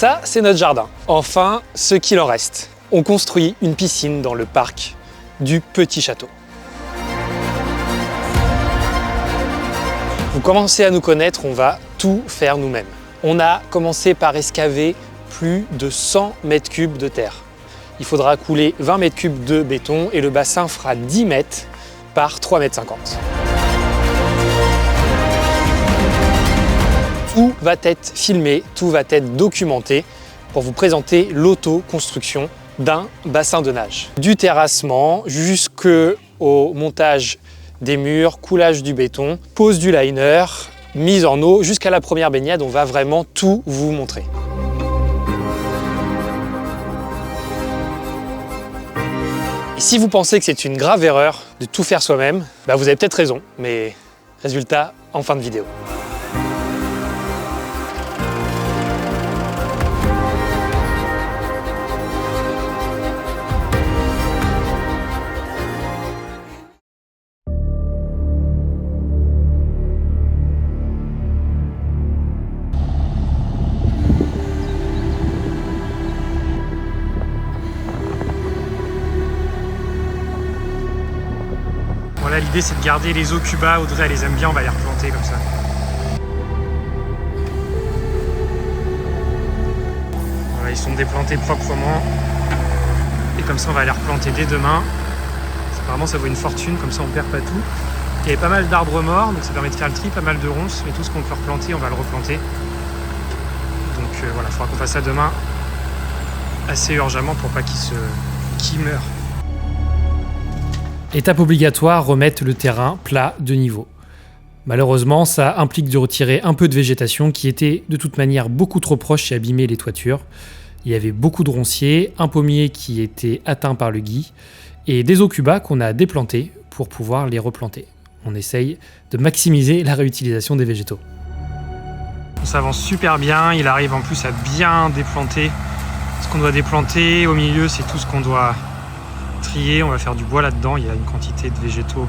Ça, c'est notre jardin. Enfin, ce qu'il en reste. On construit une piscine dans le parc du Petit Château. Vous commencez à nous connaître, on va tout faire nous-mêmes. On a commencé par excaver plus de 100 mètres cubes de terre. Il faudra couler 20 mètres cubes de béton et le bassin fera 10 mètres par 3,50 mètres. Tout va être filmé, tout va être documenté pour vous présenter l'autoconstruction d'un bassin de nage. Du terrassement jusqu'au montage des murs, coulage du béton, pose du liner, mise en eau, jusqu'à la première baignade, on va vraiment tout vous montrer. Et si vous pensez que c'est une grave erreur de tout faire soi-même, vous avez peut-être raison, mais résultat en fin de vidéo. Là, l'idée c'est de garder les aucubas. Audrey elle les aime bien, on va les replanter comme ça. Voilà, ils sont déplantés proprement. Et comme ça on va les replanter dès demain. Apparemment ça vaut une fortune, comme ça on perd pas tout. Il y avait pas mal d'arbres morts, donc ça permet de faire le tri, pas mal de ronces. Mais tout ce qu'on peut replanter, on va le replanter. Donc voilà, il faudra qu'on fasse ça demain assez urgemment pour pas qu'ils meurent. Étape obligatoire, remettre le terrain plat de niveau. Malheureusement, ça implique de retirer un peu de végétation qui était de toute manière beaucoup trop proche et abîmait les toitures. Il y avait beaucoup de ronciers, un pommier qui était atteint par le gui et des aucubas qu'on a déplantés pour pouvoir les replanter. On essaye de maximiser la réutilisation des végétaux. On s'avance super bien, il arrive en plus à bien déplanter ce qu'on doit déplanter. Au milieu, c'est tout ce qu'on doit trier, on va faire du bois là-dedans, il y a une quantité de végétaux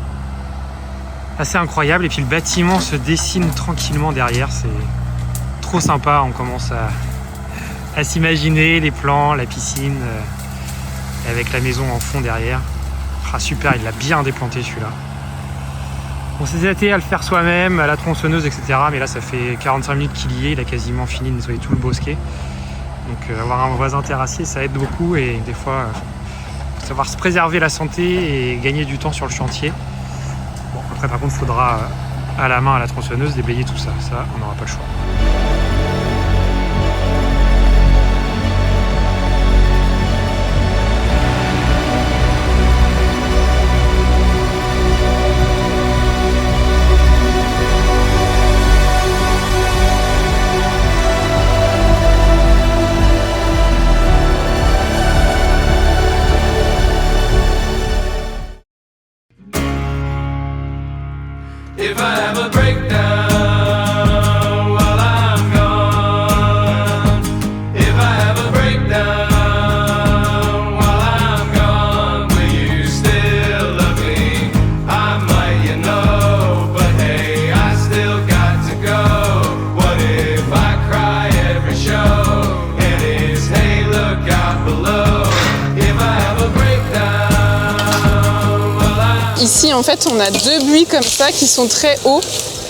assez incroyable et puis le bâtiment se dessine tranquillement derrière, c'est trop sympa, on commence à s'imaginer les plans, la piscine avec la maison en fond derrière. Ah, super, il l'a bien déplanté celui-là. On s'est attelé à le faire soi-même, à la tronçonneuse, etc. Mais là ça fait 45 minutes qu'il y est, il a quasiment fini de nettoyer tout le bosquet. Donc avoir un voisin terrassier ça aide beaucoup et des fois savoir se préserver la santé et gagner du temps sur le chantier. Bon, après par contre il faudra à la main à la tronçonneuse déblayer tout ça, on n'aura pas le choix. If I have a breakdown while I'm gone, if I have a breakdown while I'm gone, will you still love me? I might, you know, but hey, I still got to go. What if I cry every show? And it's hey, look out below. If I have a breakdown while I'm... Ici, en fait, on a deux buis comme ça qui sont très hauts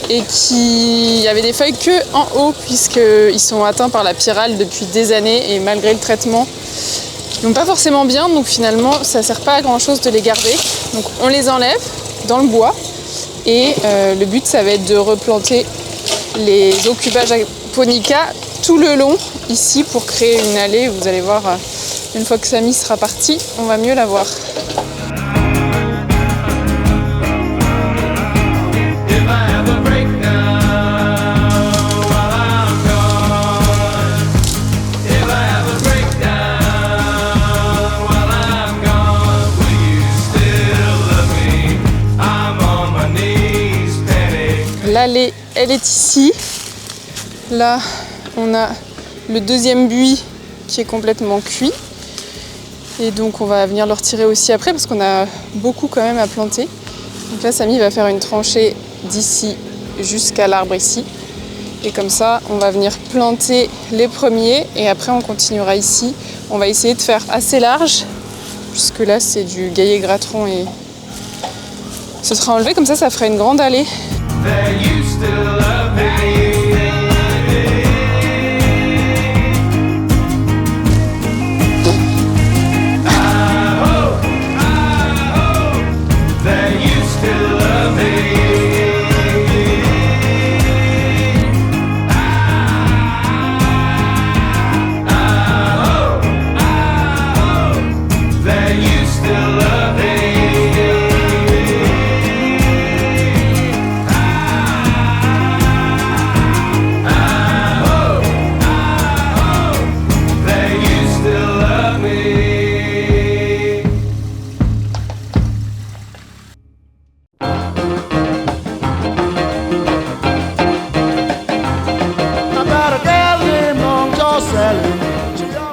et qui avaient des feuilles que en haut puisqu'ils sont atteints par la pyrale depuis des années et malgré le traitement, ils vont pas forcément bien. Donc finalement, ça sert pas à grand chose de les garder. Donc on les enlève dans le bois et le but, ça va être de replanter les aucubas japonica tout le long ici pour créer une allée. Vous allez voir, une fois que Samy sera parti, on va mieux la voir. L'allée, elle est ici. Là, on a le deuxième buis qui est complètement cuit. Et donc, on va venir le retirer aussi après parce qu'on a beaucoup quand même à planter. Donc là, Samy va faire une tranchée d'ici jusqu'à l'arbre ici. Et comme ça, on va venir planter les premiers et après on continuera ici. On va essayer de faire assez large, puisque là c'est du Gaillet-Gratron et ce sera enlevé, comme ça fera une grande allée. That you still love me. I hope that you still love me. That you still love me. That you still love me.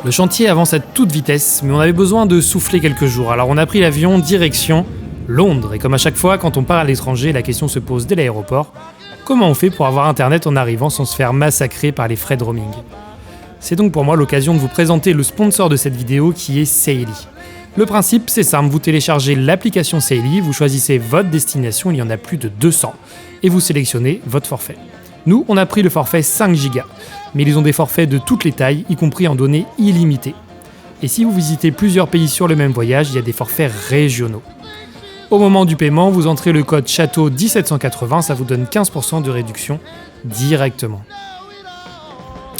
Le chantier avance à toute vitesse, mais on avait besoin de souffler quelques jours. Alors on a pris l'avion direction Londres. Et comme à chaque fois, quand on part à l'étranger, la question se pose dès l'aéroport. Comment on fait pour avoir internet en arrivant sans se faire massacrer par les frais de roaming ? C'est donc pour moi l'occasion de vous présenter le sponsor de cette vidéo qui est Saily. Le principe, c'est simple, vous téléchargez l'application Saily, vous choisissez votre destination, il y en a plus de 200, et vous sélectionnez votre forfait. Nous, on a pris le forfait 5 Go, mais ils ont des forfaits de toutes les tailles, y compris en données illimitées. Et si vous visitez plusieurs pays sur le même voyage, il y a des forfaits régionaux. Au moment du paiement, vous entrez le code Château 1780, ça vous donne 15% de réduction directement.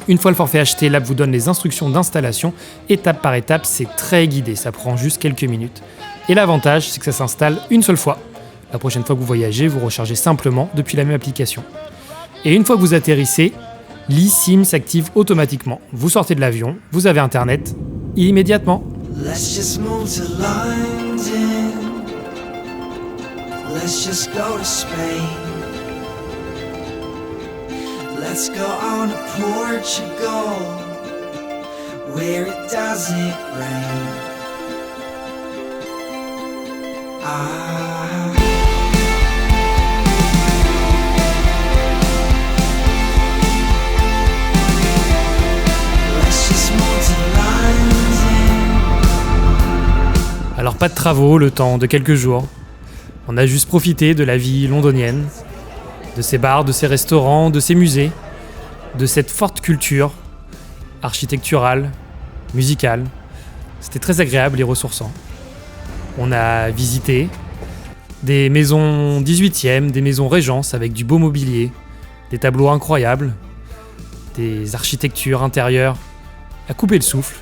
Une fois le forfait acheté, l'app vous donne les instructions d'installation, étape par étape, c'est très guidé, ça prend juste quelques minutes. Et l'avantage, c'est que ça s'installe une seule fois. La prochaine fois que vous voyagez, vous rechargez simplement depuis la même application. Et une fois que vous atterrissez, l'eSIM s'active automatiquement. Vous sortez de l'avion, vous avez internet immédiatement. Let's just move to London. Let's just go to Spain. Let's go on to Portugal, where it doesn't rain. Let's just move to London. Alors pas de travaux, le temps de quelques jours. On a juste profité de la vie londonienne, de ses bars, de ses restaurants, de ses musées, de cette forte culture architecturale, musicale. C'était très agréable et ressourçant. On a visité des maisons 18e, des maisons Régence avec du beau mobilier, des tableaux incroyables, des architectures intérieures à couper le souffle.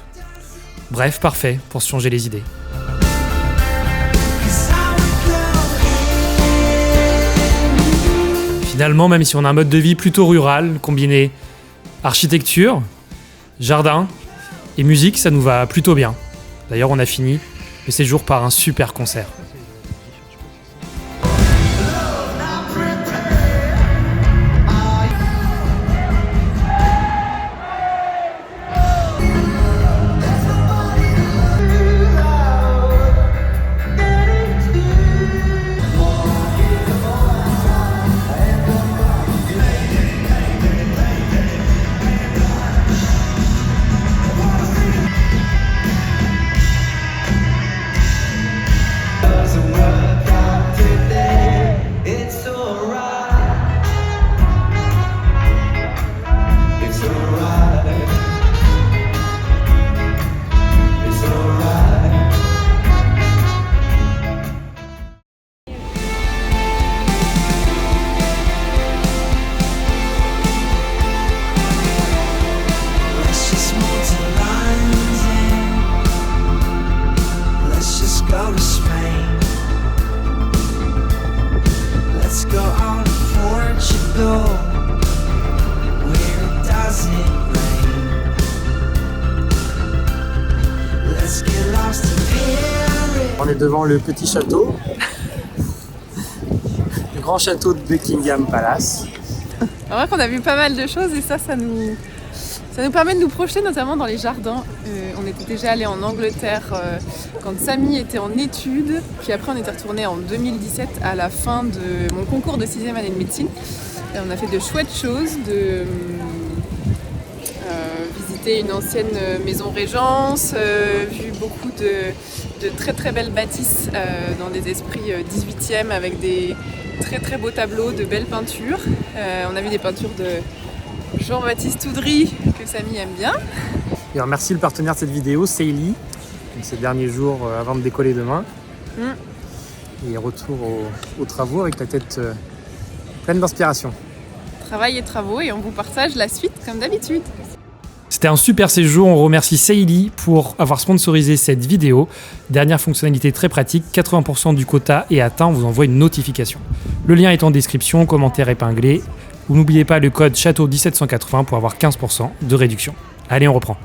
Bref, parfait pour se changer les idées. Finalement, même si on a un mode de vie plutôt rural, combiné architecture, jardin et musique, ça nous va plutôt bien. D'ailleurs, on a fini le séjour par un super concert. Let's just move to London. Let's just go to Spain. Let's go on to Portugal, where it doesn't rain. Let's get lost in Paris. On est devant le petit château, le grand château de Buckingham Palace. C'est vrai qu'on a vu pas mal de choses et ça nous permet de nous projeter notamment dans les jardins. On était déjà allé en Angleterre quand Samy était en études, puis après on était retourné en 2017 à la fin de mon concours de 6e année de médecine. Et on a fait de chouettes choses, de visiter une ancienne maison régence, vu beaucoup de très très belles bâtisses dans des esprits 18e avec des très très beaux tableaux, de belles peintures. On a vu des peintures de Jean-Baptiste Oudry que Samy aime bien. Et on remercie le partenaire de cette vidéo, Seili, ces derniers jours avant de décoller demain. Et retour aux travaux avec la tête pleine d'inspiration. Travail et travaux, et on vous partage la suite comme d'habitude. C'était un super séjour, on remercie Seili pour avoir sponsorisé cette vidéo. Dernière fonctionnalité très pratique, 80% du quota est atteint, on vous envoie une notification. Le lien est en description, commentaire épinglé. Vous n'oubliez pas le code Château 1780 pour avoir 15% de réduction. Allez, on reprend.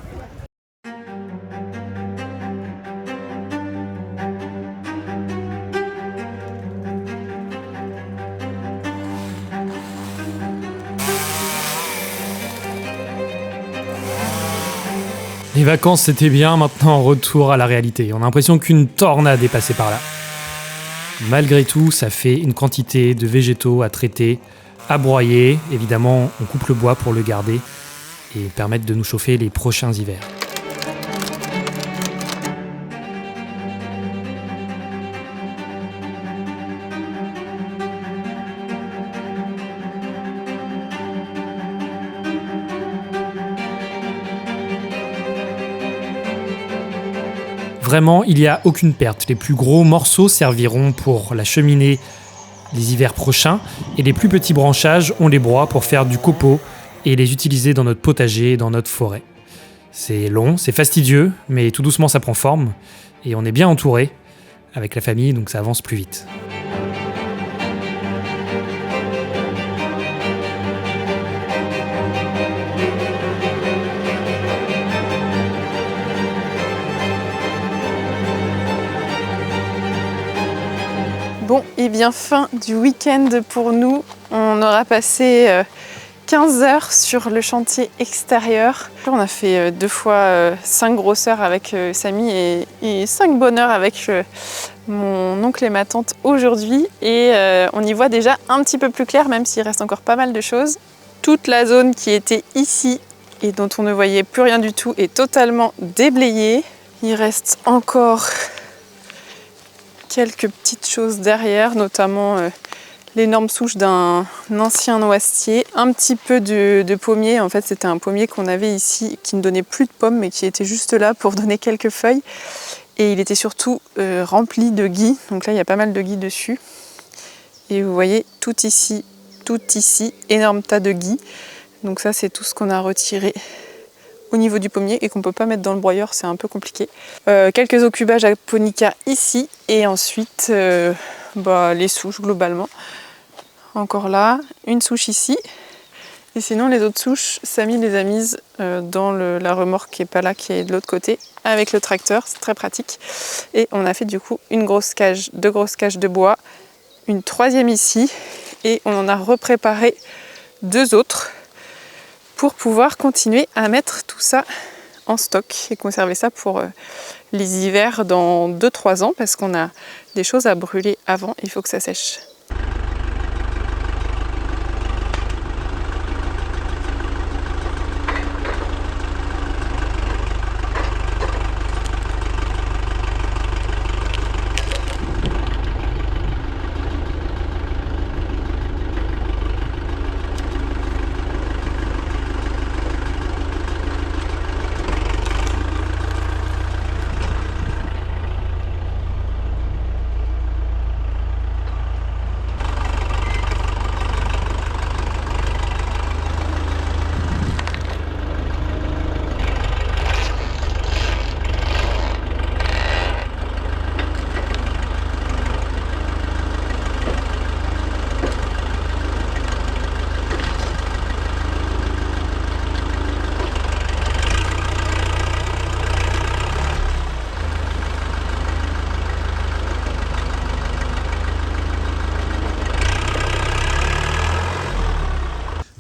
Les vacances c'était bien, maintenant retour à la réalité. On a l'impression qu'une tornade est passée par là. Malgré tout, ça fait une quantité de végétaux à traiter, à broyer. Évidemment, on coupe le bois pour le garder et permettre de nous chauffer les prochains hivers. Vraiment, il n'y a aucune perte. Les plus gros morceaux serviront pour la cheminée les hivers prochains et les plus petits branchages, on les broie pour faire du copeau et les utiliser dans notre potager et dans notre forêt. C'est long, c'est fastidieux, mais tout doucement ça prend forme et on est bien entouré avec la famille, donc ça avance plus vite. Bon, et bien fin du week-end pour nous. On aura passé 15 heures sur le chantier extérieur. On a fait 2 fois 5 grosses heures avec Samy et 5 bonnes heures avec mon oncle et ma tante aujourd'hui. Et on y voit déjà un petit peu plus clair, même s'il reste encore pas mal de choses. Toute la zone qui était ici et dont on ne voyait plus rien du tout est totalement déblayée. Il reste encore quelques petites choses derrière, notamment l'énorme souche d'un ancien noisetier, un petit peu de pommier. En fait, c'était un pommier qu'on avait ici qui ne donnait plus de pommes, mais qui était juste là pour donner quelques feuilles. Et il était surtout rempli de gui. Donc là, il y a pas mal de gui dessus. Et vous voyez, tout ici, énorme tas de gui. Donc ça, c'est tout ce qu'on a retiré au niveau du pommier et qu'on ne peut pas mettre dans le broyeur, c'est un peu compliqué. Quelques aucubas japonica ici et ensuite les souches globalement. Encore là, une souche ici. Et sinon les autres souches, Samy les a mises dans la remorque qui est pas là, qui est de l'autre côté, avec le tracteur, c'est très pratique. Et on a fait du coup deux grosses cages de bois, une troisième ici, et on en a repréparé 2 autres pour pouvoir continuer à mettre tout ça en stock et conserver ça pour les hivers dans 2-3 ans, parce qu'on a des choses à brûler avant, il faut que ça sèche.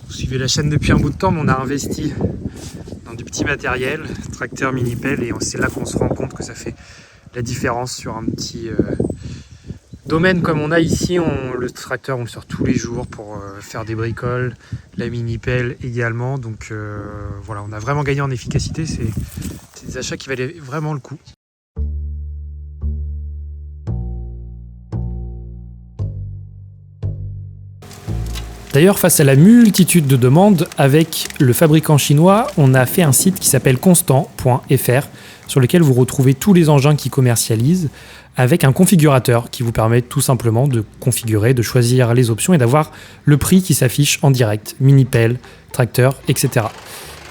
Suivez la chaîne depuis un bout de temps, mais on a investi dans du petit matériel, tracteur, mini-pelle, et c'est là qu'on se rend compte que ça fait la différence sur un petit domaine comme on a ici, le tracteur on le sort tous les jours pour faire des bricoles, la mini pelle également, donc voilà, on a vraiment gagné en efficacité, c'est des achats qui valaient vraiment le coup. D'ailleurs, face à la multitude de demandes, avec le fabricant chinois, on a fait un site qui s'appelle constant.fr, sur lequel vous retrouvez tous les engins qui commercialisent, avec un configurateur qui vous permet tout simplement de configurer, de choisir les options et d'avoir le prix qui s'affiche en direct, mini-pelle, tracteur, etc.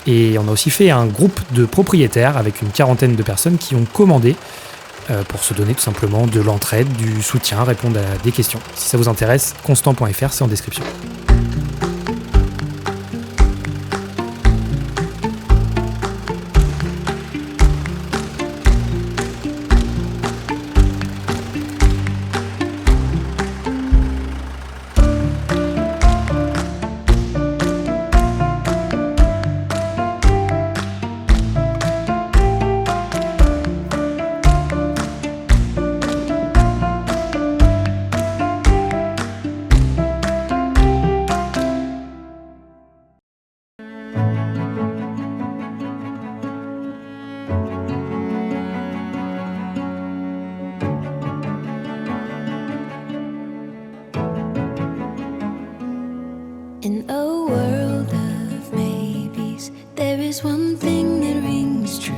Et on a aussi fait un groupe de propriétaires avec une quarantaine de personnes qui ont commandé pour se donner tout simplement de l'entraide, du soutien, répondre à des questions. Si ça vous intéresse, constant.fr, c'est en description. In a world of maybes, there is one thing that rings true.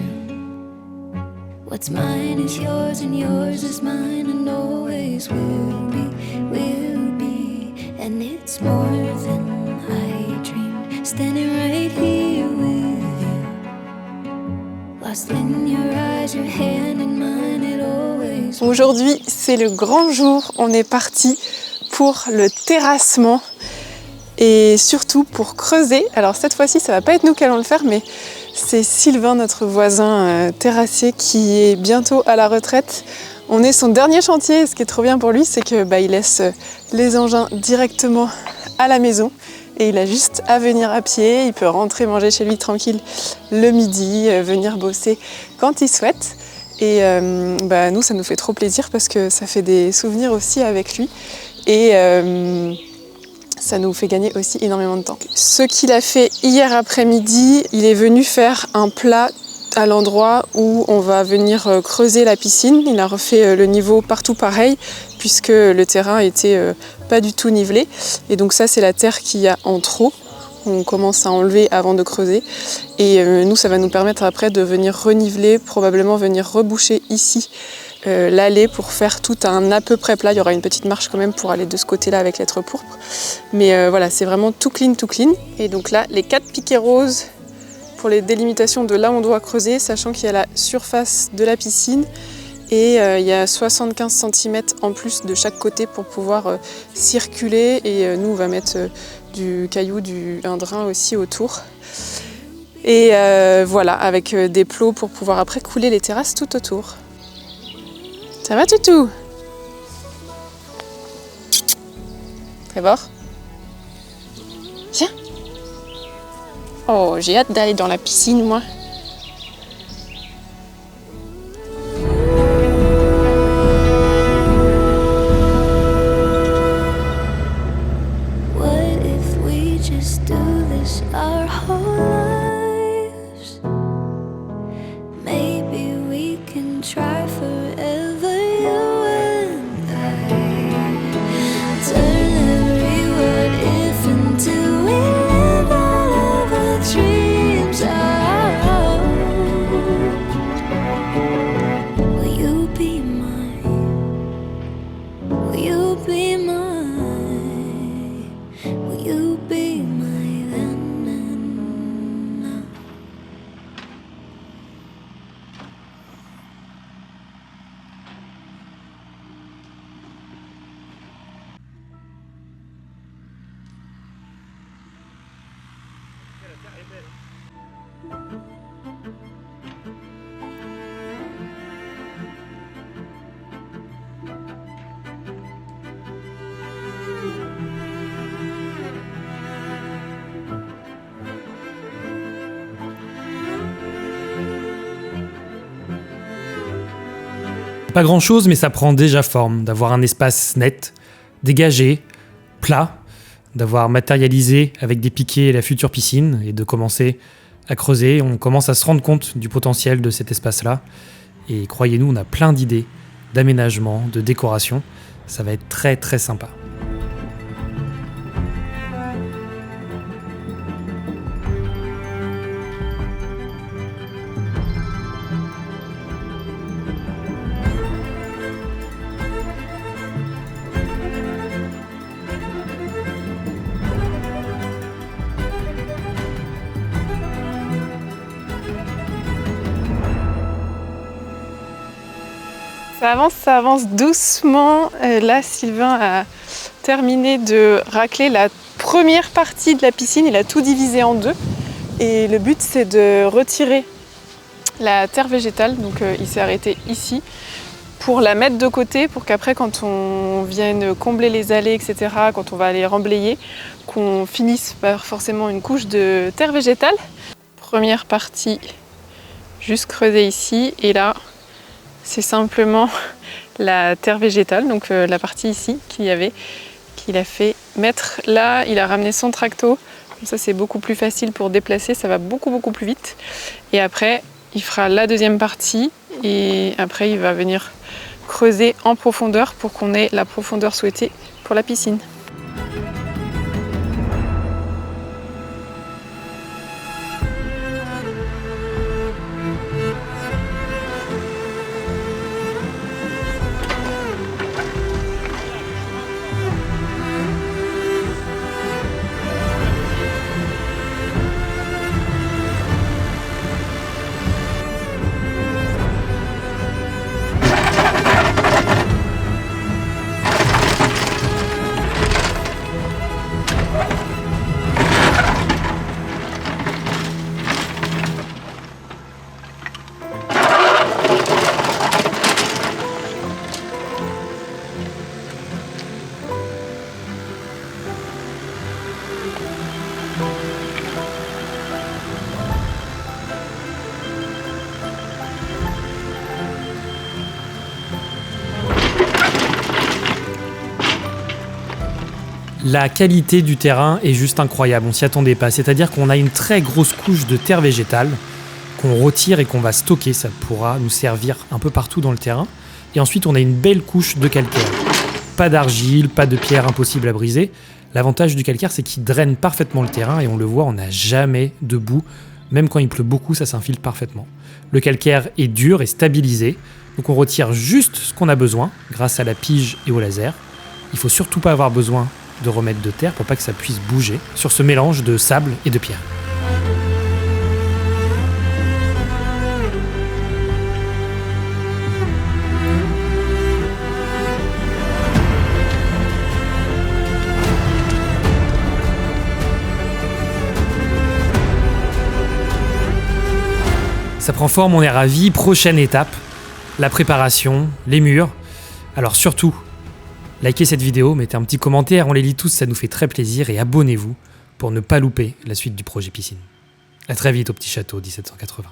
What's mine is yours, and yours is mine, and always will be. And it's more than I dreamed, standing right here with you. Lost in your eyes, your hand in mine, it always will. Aujourd'hui, c'est le grand jour. On est parti pour le terrassement et surtout pour creuser. Alors cette fois-ci, ça va pas être nous qui allons le faire, mais c'est Sylvain, notre voisin terrassier, qui est bientôt à la retraite. On est son dernier chantier. Et ce qui est trop bien pour lui, c'est que il laisse les engins directement à la maison et il a juste à venir à pied. Il peut rentrer manger chez lui tranquille le midi, venir bosser quand il souhaite. Et nous, ça nous fait trop plaisir parce que ça fait des souvenirs aussi avec lui. Et ça nous fait gagner aussi énormément de temps. Ce qu'il a fait hier après-midi, il est venu faire un plat à l'endroit où on va venir creuser la piscine. Il a refait le niveau partout pareil, puisque le terrain était pas du tout nivelé. Et donc ça, c'est la terre qu'il y a en trop. On commence à enlever avant de creuser. Et nous, ça va nous permettre après de venir reniveler, probablement venir reboucher ici l'allée pour faire tout un à peu près plat. Il y aura une petite marche quand même pour aller de ce côté-là avec l'être pourpre. Mais voilà, c'est vraiment tout clean, tout clean. Et donc là, les 4 piquets roses pour les délimitations de là où on doit creuser, sachant qu'il y a la surface de la piscine et il y a 75 cm en plus de chaque côté pour pouvoir circuler. Et nous, on va mettre du caillou, un drain aussi autour. Et voilà, avec des plots pour pouvoir après couler les terrasses tout autour. Ça va, toutou? Trevor? Viens. Oh, j'ai hâte d'aller dans la piscine, moi. What if we just do this our whole lives? Maybe we can try forever, you and I. Turn every what if into we live all of our dreams out. Will you be mine? Will you be mine? Will you be my then and now? Pas grand chose, mais ça prend déjà forme d'avoir un espace net, dégagé, plat, d'avoir matérialisé avec des piquets la future piscine et de commencer à creuser. On commence à se rendre compte du potentiel de cet espace-là. Et croyez-nous, on a plein d'idées, d'aménagement, de décoration. Ça va être très très sympa. Ça avance doucement. Là, Sylvain a terminé de racler la première partie de la piscine. Il a tout divisé en deux. Et le but, c'est de retirer la terre végétale. Donc, il s'est arrêté ici pour la mettre de côté, pour qu'après, quand on vienne combler les allées, etc., quand on va aller remblayer, qu'on finisse par forcément une couche de terre végétale. Première partie, juste creusée ici. Et là, c'est simplement la terre végétale, donc la partie ici qu'il a fait mettre là. Il a ramené son tracto, comme ça c'est beaucoup plus facile pour déplacer, ça va beaucoup plus vite. Et après, il fera la deuxième partie et après il va venir creuser en profondeur pour qu'on ait la profondeur souhaitée pour la piscine. La qualité du terrain est juste incroyable, on s'y attendait pas. C'est-à-dire qu'on a une très grosse couche de terre végétale qu'on retire et qu'on va stocker. Ça pourra nous servir un peu partout dans le terrain. Et ensuite, on a une belle couche de calcaire. Pas d'argile, pas de pierre impossible à briser. L'avantage du calcaire, c'est qu'il draine parfaitement le terrain et on le voit, on n'a jamais de boue. Même quand il pleut beaucoup, ça s'infiltre parfaitement. Le calcaire est dur et stabilisé, donc on retire juste ce qu'on a besoin grâce à la pige et au laser. Il faut surtout pas avoir besoin de remettre de terre pour pas que ça puisse bouger sur ce mélange de sable et de pierre. Ça prend forme, on est ravis. Prochaine étape, la préparation, les murs. Alors surtout, likez cette vidéo, mettez un petit commentaire, on les lit tous, ça nous fait très plaisir, et abonnez-vous pour ne pas louper la suite du projet piscine. A très vite au Petit Château 1780.